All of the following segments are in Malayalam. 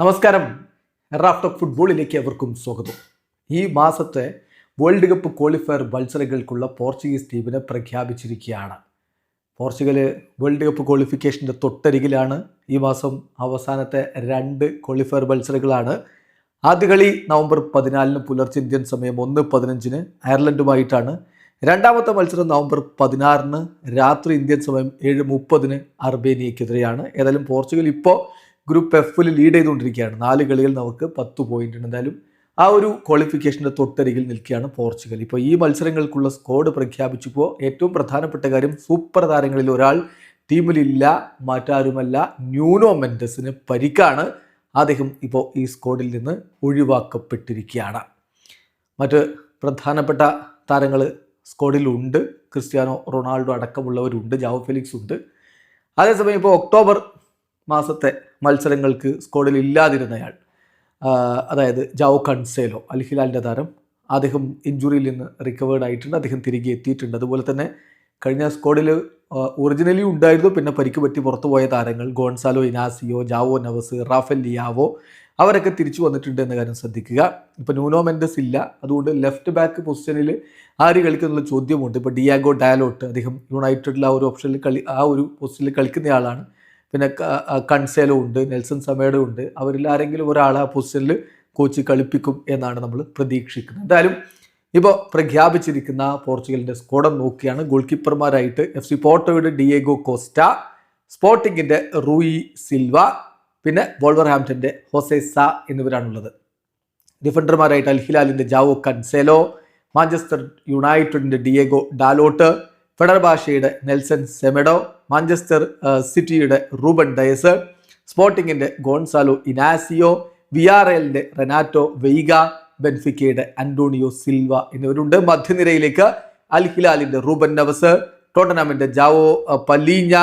നമസ്കാരം. റാഫ്റ്റ് ഓഫ് ഫുട്ബോളിലേക്ക് എവർക്കും സ്വാഗതം. ഈ മാസത്തെ വേൾഡ് കപ്പ് ക്വാളിഫയർ മത്സരങ്ങൾക്കുള്ള പോർച്ചുഗീസ് ടീമിനെ പ്രഖ്യാപിച്ചിരിക്കുകയാണ്. പോർച്ചുഗൽ വേൾഡ് കപ്പ് ക്വാളിഫിക്കേഷൻ്റെ തൊട്ടരികിലാണ്. ഈ മാസം അവസാനത്തെ 2 ക്വാളിഫയർ മത്സരങ്ങളാണ്. ആദ്യ കളി നവംബർ 14 പുലർച്ചെ ഇന്ത്യൻ സമയം 1:15 അയർലൻഡുമായിട്ടാണ്. രണ്ടാമത്തെ മത്സരം നവംബർ 16 രാത്രി ഇന്ത്യൻ സമയം 7:30 അർമേനിയക്കെതിരെയാണ്. ഏതായാലും പോർച്ചുഗൽ ഇപ്പോൾ ഗ്രൂപ്പ് എഫിൽ ലീഡ് ചെയ്തുകൊണ്ടിരിക്കുകയാണ്. 4 കളികൾ നമുക്ക് 10 പോയിന്റ് ഉണ്ട്. എന്തായാലും ആ ഒരു ക്വാളിഫിക്കേഷൻ്റെ തൊട്ടരികിൽ നിൽക്കുകയാണ് പോർച്ചുഗൽ. ഇപ്പോൾ ഈ മത്സരങ്ങൾക്കുള്ള സ്ക്വാഡ് പ്രഖ്യാപിച്ചപ്പോൾ ഏറ്റവും പ്രധാനപ്പെട്ട കാര്യം സൂപ്പർ താരങ്ങളിൽ ഒരാൾ ടീമിലില്ല, മറ്റാരുമല്ല, ന്യൂനോ മെൻഡസിന് പരിക്കാണ്. അദ്ദേഹം ഇപ്പോൾ ഈ സ്ക്വാഡിൽ നിന്ന് ഒഴിവാക്കപ്പെട്ടിരിക്കുകയാണ്. മറ്റ് പ്രധാനപ്പെട്ട താരങ്ങൾ സ്ക്വാഡിലുണ്ട്. ക്രിസ്ത്യാനോ റൊണാൾഡോ അടക്കമുള്ളവരുണ്ട്. ജാവോ ഫെലിക്സ് ഉണ്ട്. അതേസമയം ഇപ്പോൾ ഒക്ടോബർ മാസത്തെ മത്സരങ്ങൾക്ക് സ്ക്വാഡിൽ ഇല്ലാതിരുന്നയാൾ, അതായത് ജാവോ കൺസേലോ, അൽ ഹിലാലിൻ്റെ താരം, അദ്ദേഹം ഇഞ്ചുറിയിൽ നിന്ന് റിക്കവേർഡ് ആയിട്ടുണ്ട്. അദ്ദേഹം തിരികെ എത്തിയിട്ടുണ്ട്. അതുപോലെ തന്നെ കഴിഞ്ഞ സ്ക്വാഡിൽ ഒറിജിനലി ഉണ്ടായിരുന്നു, പിന്നെ പരിക്ക് പറ്റി പുറത്തുപോയ താരങ്ങൾ Gonzalo Inacio, Joao Neves, Rafael Leao, അവരൊക്കെ തിരിച്ചു വന്നിട്ടുണ്ട് എന്ന കാര്യം ശ്രദ്ധിക്കുക. ഇപ്പോൾ ന്യൂനോ മെൻഡസ് ഇല്ല, അതുകൊണ്ട് ലെഫ്റ്റ് ബാക്ക് പൊസിഷനിൽ ആര് കളിക്കുന്നുള്ള ചോദ്യമുണ്ട്. ഇപ്പോൾ ഡിയാഗോ ഡയലോട്ട്, അദ്ദേഹം യുണൈറ്റഡിൽ ആ ഒരു ഓപ്ഷനിൽ ആ ഒരു പൊസിഷനിൽ കളിക്കുന്നയാളാണ്. പിന്നെ കൺസേലോ ഉണ്ട്, നെൽസൺ സമേഡോ ഉണ്ട്. അവരിൽ ആരെങ്കിലും ഒരാൾ ആ പൊസിഷനിൽ കോച്ച് കളിപ്പിക്കും എന്നാണ് നമ്മൾ പ്രതീക്ഷിക്കുന്നത്. എന്തായാലും ഇപ്പോൾ പ്രഖ്യാപിച്ചിരിക്കുന്ന പോർച്ചുഗലിൻ്റെ സ്ക്വാഡ് നോക്കിയാണ്. ഗോൾ കീപ്പർമാരായിട്ട് FC പോർട്ടോയുടെ ഡിയേഗോ കോസ്റ്റ, സ്പോർട്ടിങ്ങിൻ്റെ റൂയി സിൽവ, പിന്നെ വോൾവർഹാംപ്റ്റൻ്റെ ഹോസെ സാ എന്നിവരാണുള്ളത്. ഡിഫൻഡർമാരായിട്ട് അൽ ഹിലാലിൻ്റെ ജാവോ കൻസേലോ, മാഞ്ചസ്റ്റർ യുണൈറ്റഡിൻ്റെ ഡിയേഗോ ഡാലോട്ട്, ഫെഡർബാഷയുടെ നെൽസൺ സെമെഡോ, മാഞ്ചസ്റ്റർ സിറ്റിയുടെ റൂബൻ ഡയസ്, സ്പോർട്ടിങ്ങിൻ്റെ ഗോൺസാലോ ഇനാസിയോ, വിയാറേലിൻ്റെ റെനാറ്റോ വെയ്ഗ, ബെൻഫിക്കയുടെ അന്റോണിയോ സിൽവ എന്നിവരുണ്ട്. മധ്യനിരയിലേക്ക് അൽ ഹിലാലിൻ്റെ റൂബൻ നവസ്, ടോട്ടനാമിൻ്റെ ജാവോ പലീഞ്ഞ,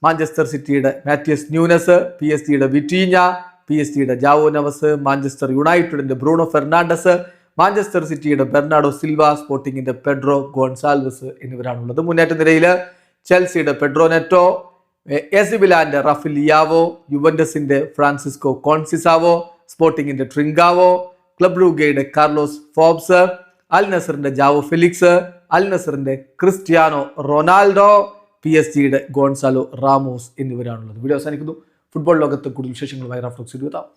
മാഞ്ചസ്റ്റർ സിറ്റിയുടെ Matheus Nunes, PSG Vitinha, PSG Joao Neves, Manchester യുണൈറ്റഡിൻ്റെ ബ്രൂണോ ഫെർണാണ്ടസ്, മാഞ്ചസ്റ്റർ സിറ്റിയുടെ ബെർണാഡോ സിൽവ, സ്പോർട്ടിങ്ങിൻ്റെ പെഡ്രോ ഗോൺസാൽവസ് എന്നിവരാണുള്ളത്. മുന്നേറ്റ നിരയിൽ ചെൽസിയുടെ പെഡ്രോ നെറ്റോ, AC മിലാൻ്റെ റാഫേൽ ലിയാവോ, യുവന്റസിൻ്റെ ഫ്രാൻസിസ്കോ കോൺസിസാവോ, സ്പോർട്ടിങ്ങിൻ്റെ ട്രിങ്കാവോ, ക്ലബ് ബ്രൂഗയുടെ കാർലോസ് ഫോബ്സ്, അൽ നസറിൻ്റെ ജാവോ ഫെലിക്സ്, അൽ നസറിൻ്റെ Cristiano Ronaldo, PSG Goncalo Ramos എന്നിവരാണുള്ളത്. വീഡിയോ അവസാനിക്കുന്നു. ഫുട്ബോൾ ലോകത്ത് കൂടുതൽ വിശേഷങ്ങളുമായി റാഫ്റ്റോക്സ് എത്താം.